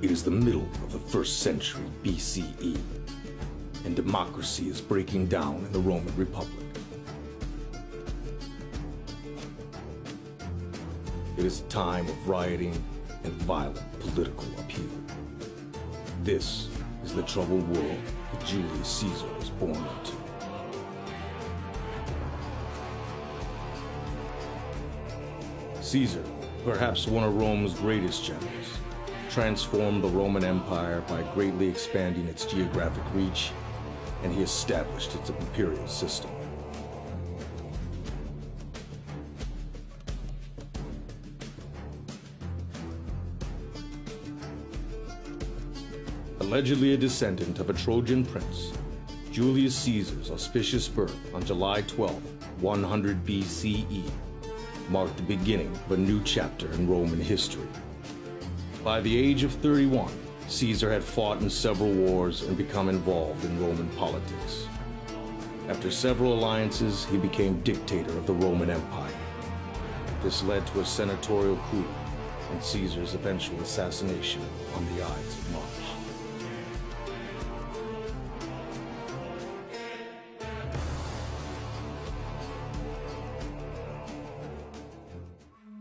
It is the middle of the 1st century BCE, and democracy is breaking down in the Roman Republic. It is a time of rioting and violent political upheaval. This is the troubled world that Julius Caesar was born into. Caesar, perhaps one of Rome's greatest generals, transformed the Roman Empire by greatly expanding its geographic reach, and he established its imperial system. Allegedly a descendant of a Trojan prince, Julius Caesar's auspicious birth on July 12, 100 BCE, marked the beginning of a new chapter in Roman history. By the age of 31, Caesar had fought in several wars and become involved in Roman politics. After several alliances, he became dictator of the Roman Empire. This led to a senatorial coup and Caesar's eventual assassination on the Ides of March.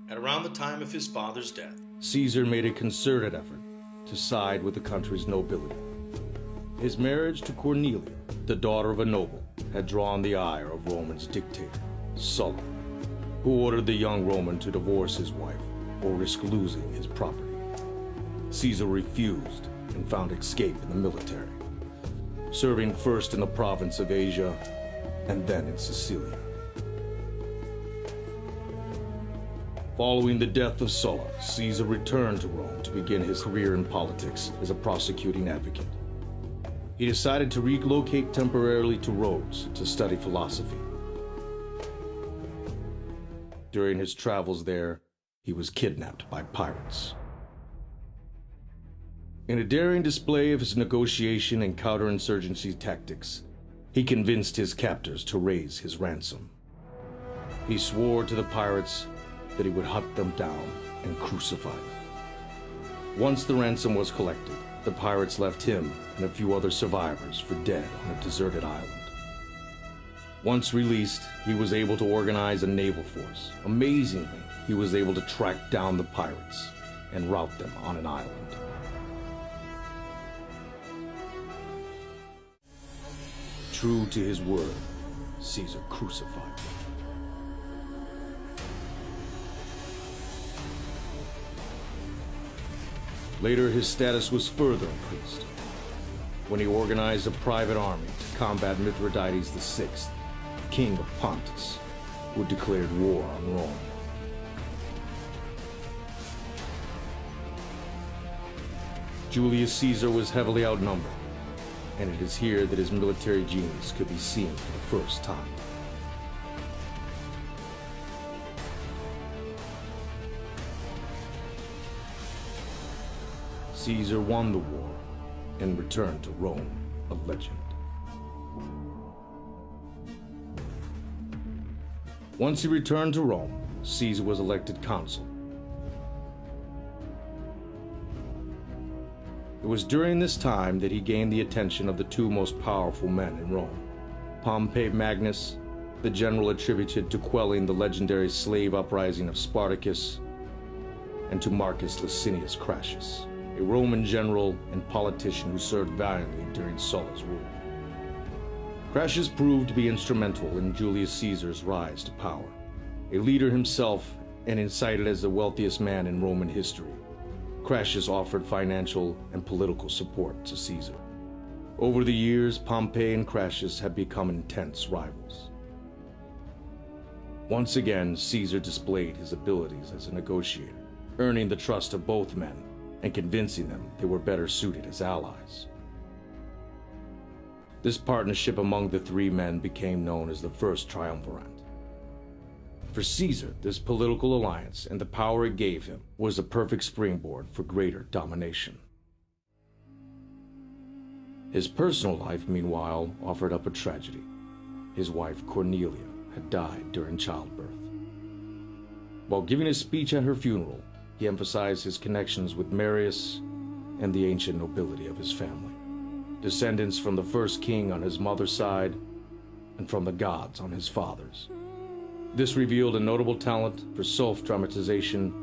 At around the time of his father's death, Caesar made a concerted effort to side with the country's nobility. His marriage to Cornelia, the daughter of a noble, had drawn the ire of Rome's dictator, Sulla, who ordered the young Roman to divorce his wife or risk losing his property. Caesar refused and found escape in the military, serving first in the province of Asia and then in Sicilia. Following the death of Sulla, Caesar returned to Rome to begin his career in politics as a prosecuting advocate. He decided to relocate temporarily to Rhodes to study philosophy. During his travels there, he was kidnapped by pirates. In a daring display of his negotiation and counterinsurgency tactics, he convinced his captors to raise his ransom. He swore to the pirates that he would hunt them down and crucify them. Once the ransom was collected, the pirates left him and a few other survivors for dead on a deserted island. Once released, he was able to organize a naval force. Amazingly, he was able to track down the pirates and rout them on an island. True to his word, Caesar crucified them. Later, his status was further increased when he organized a private army to combat Mithridates VI, king of Pontus, who declared war on Rome. Julius Caesar was heavily outnumbered, and it is here that his military genius could be seen for the first time. Caesar won the war and returned to Rome, a legend. Once he returned to Rome, Caesar was elected consul. It was during this time that he gained the attention of the two most powerful men in Rome, Pompey Magnus, the general attributed to quelling the legendary slave uprising of Spartacus, and to Marcus Licinius Crassus, a Roman general and politician who served valiantly during Sulla's rule. Crassus proved to be instrumental in Julius Caesar's rise to power. A leader himself and cited as the wealthiest man in Roman history, Crassus offered financial and political support to Caesar. Over the years, Pompey and Crassus had become intense rivals. Once again, Caesar displayed his abilities as a negotiator, earning the trust of both men and convincing them they were better suited as allies. This partnership among the three men became known as the First Triumvirate. For Caesar, this political alliance and the power it gave him was a perfect springboard for greater domination. His personal life, meanwhile, offered up a tragedy. His wife, Cornelia, had died during childbirth. While giving a speech at her funeral, he emphasized his connections with Marius and the ancient nobility of his family, descendants from the first king on his mother's side and from the gods on his father's. This revealed a notable talent for self-dramatization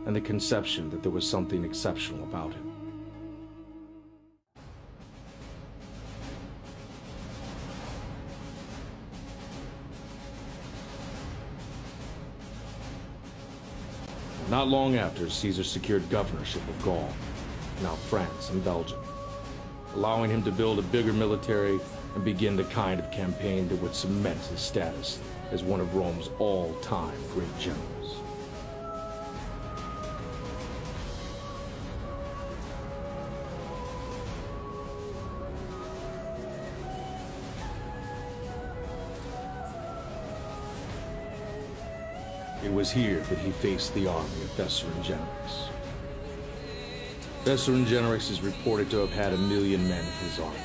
and the conception that there was something exceptional about him. Not long after, Caesar secured governorship of Gaul, now France and Belgium, allowing him to build a bigger military and begin the kind of campaign that would cement his status as one of Rome's all-time great generals. It was here that he faced the army of Vercingetorix. Vercingetorix is reported to have had 1 million men in his army.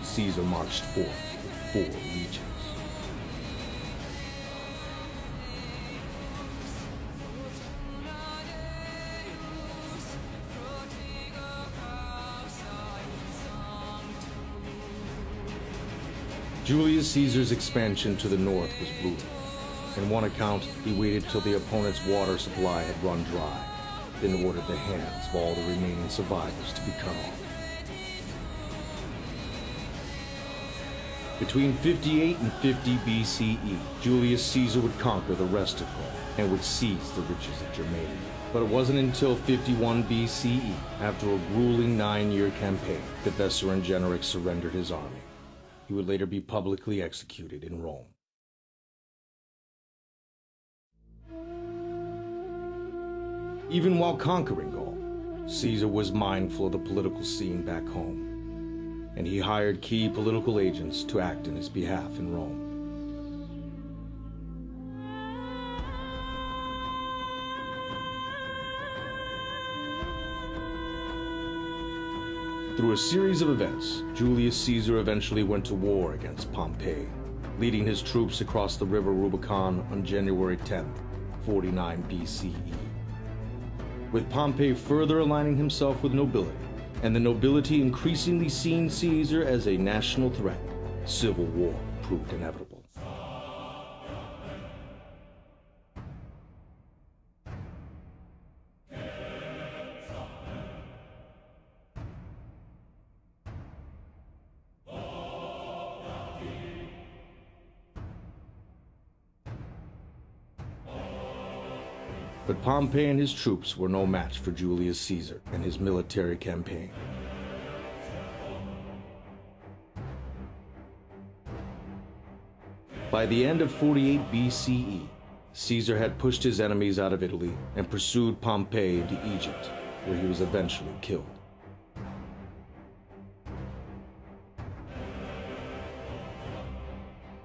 Caesar marched forth with 4 legions. Julius Caesar's expansion to the north was brutal. In one account, he waited till the opponent's water supply had run dry, then ordered the hands of all the remaining survivors to be cut off. Between 58 and 50 BCE, Julius Caesar would conquer the rest of Rome and would seize the riches of Germania. But it wasn't until 51 BCE, after a grueling 9-year campaign, that Vercingetorix surrendered his army. He would later be publicly executed in Rome. Even while conquering Gaul, Caesar was mindful of the political scene back home, and he hired key political agents to act in his behalf in Rome. Through a series of events, Julius Caesar eventually went to war against Pompey, leading his troops across the river Rubicon on January 10, 49 BCE. With Pompey further aligning himself with nobility, and the nobility increasingly seeing Caesar as a national threat, civil war proved inevitable. But Pompey and his troops were no match for Julius Caesar and his military campaign. By the end of 48 BCE, Caesar had pushed his enemies out of Italy and pursued Pompey into Egypt, where he was eventually killed.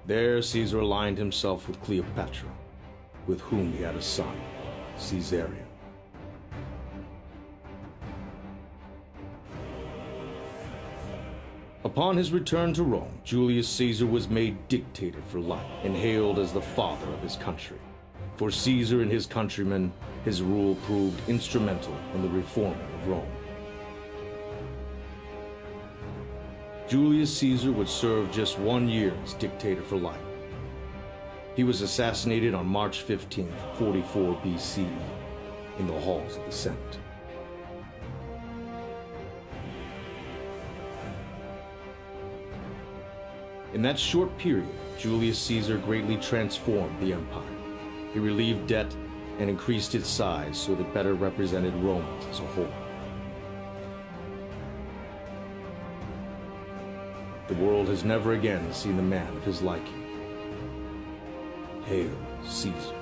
There, Caesar aligned himself with Cleopatra, with whom he had a son, Caesarion. Upon his return to Rome, Julius Caesar was made dictator for life and hailed as the father of his country. For Caesar and his countrymen, his rule proved instrumental in the reforming of Rome. Julius Caesar would serve just 1 year as dictator for life. He was assassinated on March 15, 44 BCE, in the halls of the Senate. In that short period, Julius Caesar greatly transformed the empire. He relieved debt and increased its size so that it better represented Romans as a whole. The world has never again seen the man of his liking. Hail Caesar.